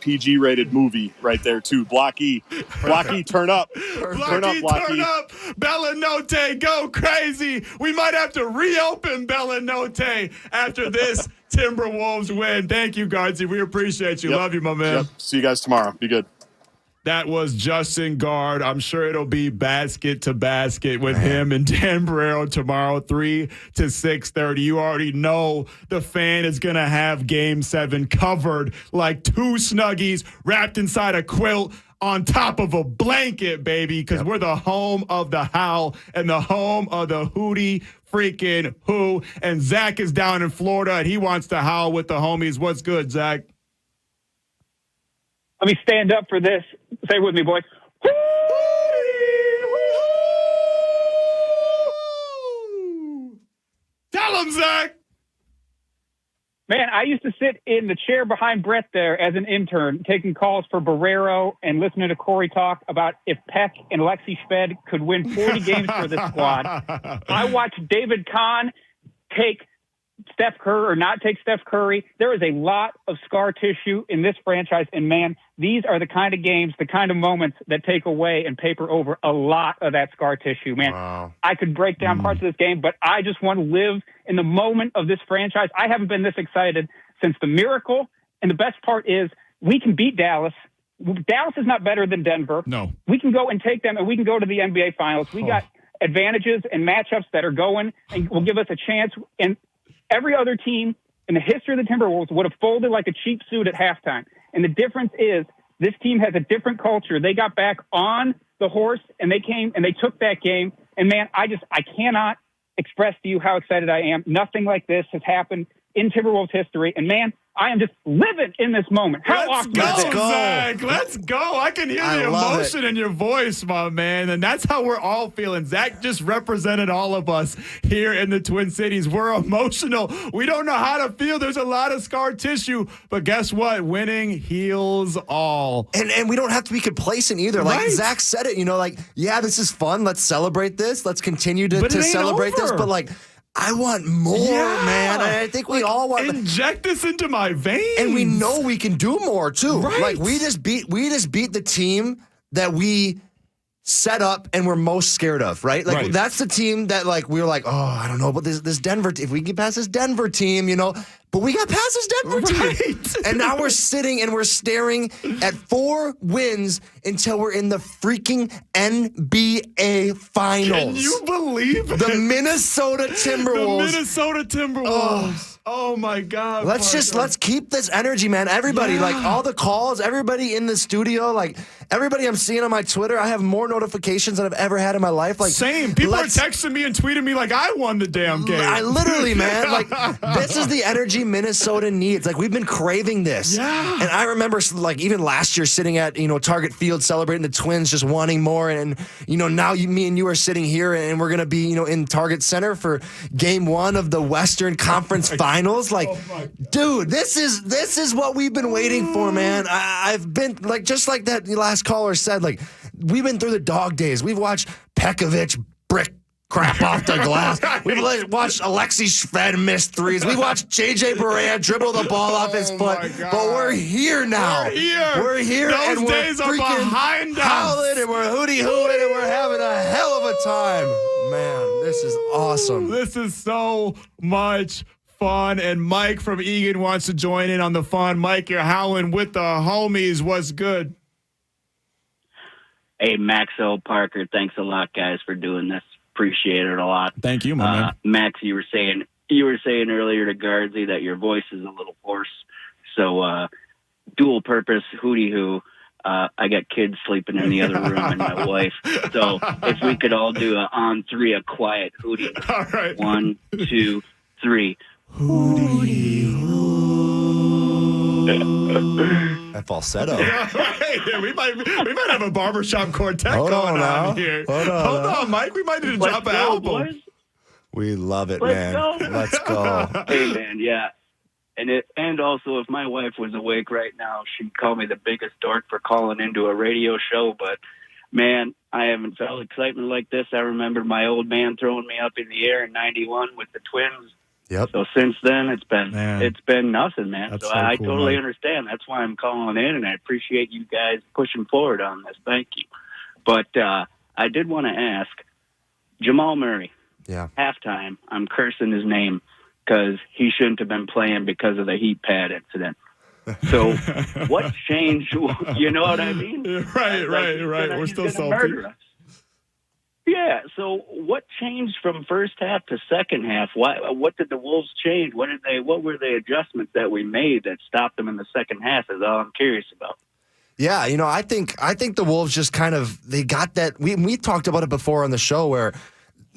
[SPEAKER 20] PG-rated movie right there too. Block E. Block E, turn up. Turn up.
[SPEAKER 3] Bella Notte, go crazy. We might have to reopen Bella Notte after this Timberwolves win. Thank you, Guardsy. We appreciate you.
[SPEAKER 20] Yep.
[SPEAKER 3] Love you, my man.
[SPEAKER 20] Yep. See you guys tomorrow. Be good.
[SPEAKER 3] That was Justin Guard. I'm sure it'll be basket to basket with him and Dan Barrero tomorrow, 3 to 6:30. You already know the Fan is going to have Game 7 covered like 2 Snuggies wrapped inside a quilt on top of a blanket, baby, because we're the home of the Howl and the home of the Hootie freaking Who. And Zach is down in Florida, and he wants to howl with the homies. What's good, Zach?
[SPEAKER 21] Let me stand up for this. Say it with me, boys.
[SPEAKER 3] Tell him, Zach.
[SPEAKER 21] Man, I used to sit in the chair behind Brett there as an intern, taking calls for Barrero and listening to Corey talk about if Peck and Lexi Shved could win 40 games for this squad. I watched David Kahn take Steph Curry or not take Steph Curry. There is a lot of scar tissue in this franchise, and man, these are the kind of games, the kind of moments that take away and paper over a lot of that scar tissue, man.
[SPEAKER 4] Wow.
[SPEAKER 21] I could break down parts of this game, but I just want to live in the moment of this franchise. I haven't been this excited since the miracle, and the best part is we can beat Dallas. Dallas is not better than Denver.
[SPEAKER 3] No.
[SPEAKER 21] We can go and take them, and we can go to the NBA Finals. We got advantages and matchups that are going and will give us a chance. And every other team in the history of the Timberwolves would have folded like a cheap suit at halftime. And the difference is this team has a different culture. They got back on the horse, and they came and they took that game. And, man, I cannot express to you how excited I am. Nothing like this has happened in Timberwolves history. And, man, I am just living in this moment. How awesome is this?
[SPEAKER 3] Zach. Let's go. I can hear the emotion in your voice, my man. And that's how we're all feeling. Zach just represented all of us here in the Twin Cities. We're emotional. We don't know how to feel. There's a lot of scar tissue. But guess what? Winning heals all.
[SPEAKER 4] And we don't have to be complacent either. Like Zach said it, yeah, this is fun. Let's celebrate this. Let's continue to celebrate this. But I want more, man. And I think we all want
[SPEAKER 3] inject this into my veins.
[SPEAKER 4] And we know we can do more too.
[SPEAKER 3] Right.
[SPEAKER 4] We just beat the team that we set up and we're most scared of, right? That's the team that we were like, oh, I don't know about this Denver if we get past this Denver team, but we got past this Denver team. And now we're sitting and we're staring at 4 wins until we're in the freaking NBA Finals.
[SPEAKER 3] Can you believe it?
[SPEAKER 4] The Minnesota Timberwolves.
[SPEAKER 3] The Minnesota Timberwolves. Oh my God.
[SPEAKER 4] Let's keep this energy, man. Everybody, all the calls, everybody in the studio, everybody I'm seeing on my Twitter, I have more notifications than I've ever had in my life.
[SPEAKER 3] Same. People are texting me and tweeting me I won the damn game.
[SPEAKER 4] I literally, man, this is the energy Minnesota needs. We've been craving this.
[SPEAKER 3] Yeah.
[SPEAKER 4] And I remember even last year sitting at, Target Field celebrating the Twins, just wanting more. And, now me and you are sitting here and we're going to be, in Target Center for Game 1 of the Western Conference Finals. Dude, this is what we've been waiting for, man. I've been just like that last caller said, we've been through the dog days. We've watched Pekovic brick crap off the glass. We've watched Alexi Shved miss threes. We watched J.J. Barea dribble the ball off his foot. But we're here now. We're here.
[SPEAKER 3] Those
[SPEAKER 4] and
[SPEAKER 3] days
[SPEAKER 4] we're
[SPEAKER 3] are behind us.
[SPEAKER 4] Howling and we're hootie-hooing and we're having a hell of a time. Man, this is awesome.
[SPEAKER 3] This is so much fun. And Mike from Egan wants to join in on the fun. Mike, you're howling with the homies. What's good?
[SPEAKER 22] Hey, Maxwell Parker, thanks a lot, guys, for doing this. Appreciate it a lot.
[SPEAKER 3] Thank you, my man.
[SPEAKER 22] Max, you were saying earlier to Guardsy that your voice is a little hoarse. So dual purpose hootie hoo. I got kids sleeping in the other room and my wife. So if we could all do on three, a quiet hootie.
[SPEAKER 3] All right.
[SPEAKER 22] 1, 2, 3.
[SPEAKER 4] That falsetto.
[SPEAKER 3] Yeah, right. Yeah, we might have a barbershop quartet going on here.
[SPEAKER 4] Hold
[SPEAKER 3] on, Mike. We might need to drop an album.
[SPEAKER 22] Boys.
[SPEAKER 4] We love it,
[SPEAKER 22] Let's
[SPEAKER 4] man.
[SPEAKER 22] go.
[SPEAKER 4] Let's go.
[SPEAKER 22] Hey, man, yeah. And also, if my wife was awake right now, she'd call me the biggest dork for calling into a radio show. But, man, I haven't felt excitement like this. I remember my old man throwing me up in the air in '91 with the Twins.
[SPEAKER 4] Yep.
[SPEAKER 22] So since then, it's been nothing, man.
[SPEAKER 3] That's
[SPEAKER 22] So
[SPEAKER 3] so
[SPEAKER 22] I
[SPEAKER 3] cool,
[SPEAKER 22] totally
[SPEAKER 3] man.
[SPEAKER 22] understand. That's why I'm calling in, and I appreciate you guys pushing forward on this. Thank you. But I did want to ask Jamal Murray.
[SPEAKER 4] Yeah.
[SPEAKER 22] Halftime, I'm cursing his name because he shouldn't have been playing because of the heat pad incident. So what changed? You know what I mean?
[SPEAKER 3] Right. We're still salty.
[SPEAKER 22] Murder us. Yeah. So what changed from first half to second half? What did the Wolves change? What were the adjustments that we made that stopped them in the second half? Is all I'm curious about.
[SPEAKER 4] Yeah, I think the Wolves just kind of they got that. We talked about it before on the show where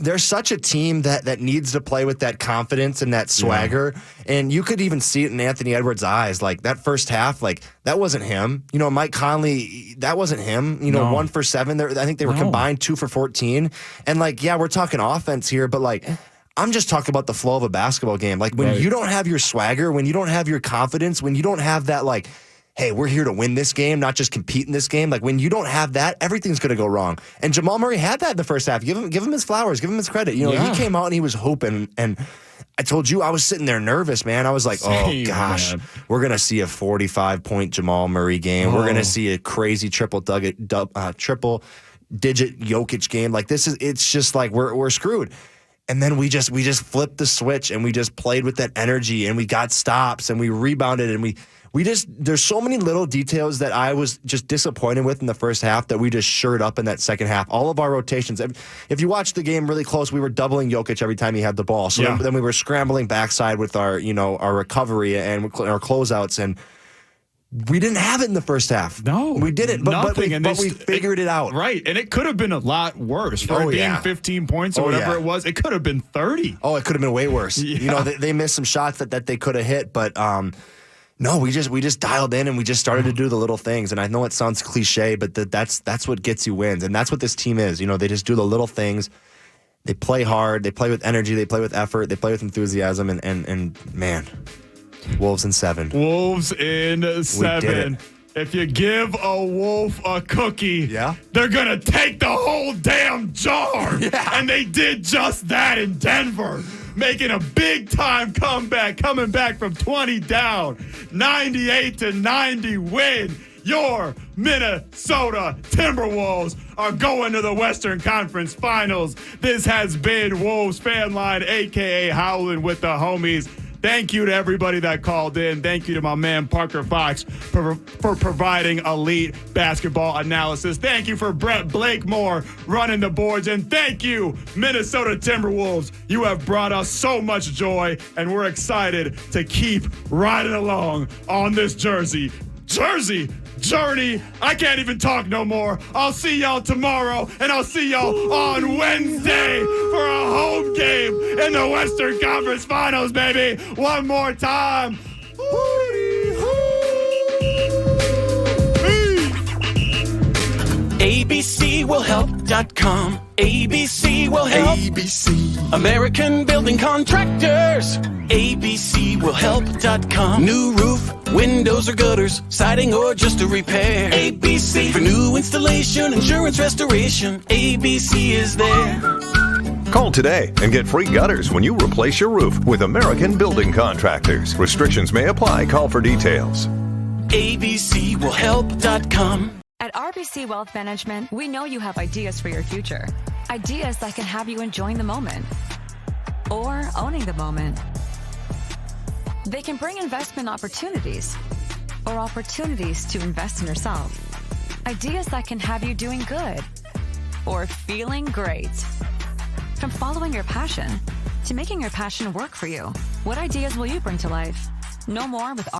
[SPEAKER 4] they're such a team that needs to play with that confidence and that swagger. Yeah. And you could even see it in Anthony Edwards' eyes. Like that first half, like that wasn't him. Mike Conley, that wasn't him. 1 for 7. I think they were combined 2 for 14. And we're talking offense here, but I'm just talking about the flow of a basketball game. Like when you don't have your swagger, when you don't have your confidence, when you don't have that hey, we're here to win this game, not just compete in this game. Like when you don't have that, everything's going to go wrong. And Jamal Murray had that in the first half. Give him his flowers. Give him his credit. He came out and he was hoping. And I told you I was sitting there nervous, man. I was like, oh gosh, we're going to see a 45-point Jamal Murray game. We're going to see a crazy triple digit Jokic game. It's just like we're screwed. And then we just flipped the switch and we just played with that energy and we got stops and we rebounded and there's so many little details that I was just disappointed with in the first half that we just shored up in that second half. All of our rotations. If you watch the game really close, we were doubling Jokic every time he had the ball. So then we were scrambling backside with our recovery and our closeouts, and we didn't have it in the first half.
[SPEAKER 3] No,
[SPEAKER 4] we didn't. But we figured it out.
[SPEAKER 3] Right, and it could have been a lot worse. For it being 15 points or whatever it was, it could have been 30.
[SPEAKER 4] Oh, it could have been way worse.
[SPEAKER 3] Yeah.
[SPEAKER 4] They missed some shots that they could have hit, but no, we just dialed in and we just started to do the little things. And I know it sounds cliche, but that's what gets you wins. And that's what this team is. They just do the little things. They play hard. They play with energy. They play with effort. They play with enthusiasm. And man, Wolves in 7.
[SPEAKER 3] Wolves in 7.
[SPEAKER 4] We did it.
[SPEAKER 3] If you give a wolf a cookie, they're going to take the whole damn jar. Yeah. And they did just that in Denver, making a big-time comeback, coming back from 20 down, 98-90 win. Your Minnesota Timberwolves are going to the Western Conference Finals. This has been Wolves FANLine, a.k.a. Howlin' with the Homies. Thank you to everybody that called in. Thank you to my man Parker Fox for providing elite basketball analysis. Thank you for Brett Blakemore running the boards. And thank you, Minnesota Timberwolves. You have brought us so much joy, and we're excited to keep riding along on this Jersey journey. I can't even talk no more. I'll see y'all tomorrow, and I'll see y'all on Wednesday for a home game in the Western Conference Finals, baby. One more time.
[SPEAKER 9] ABCwillhelp.com. ABC will help. ABC. American Building Contractors. ABCwillhelp.com. New roof, windows or gutters, siding or just a repair. ABC. For new installation, insurance restoration. ABC is there.
[SPEAKER 10] Call today and get free gutters when you replace your roof with American Building Contractors. Restrictions may apply. Call for details.
[SPEAKER 9] ABCwillhelp.com.
[SPEAKER 11] At RBC Wealth Management, we know you have ideas for your future. Ideas that can have you enjoying the moment or owning the moment. They can bring investment opportunities or opportunities to invest in yourself. Ideas that can have you doing good or feeling great. From following your passion to making your passion work for you. What ideas will you bring to life? Know more with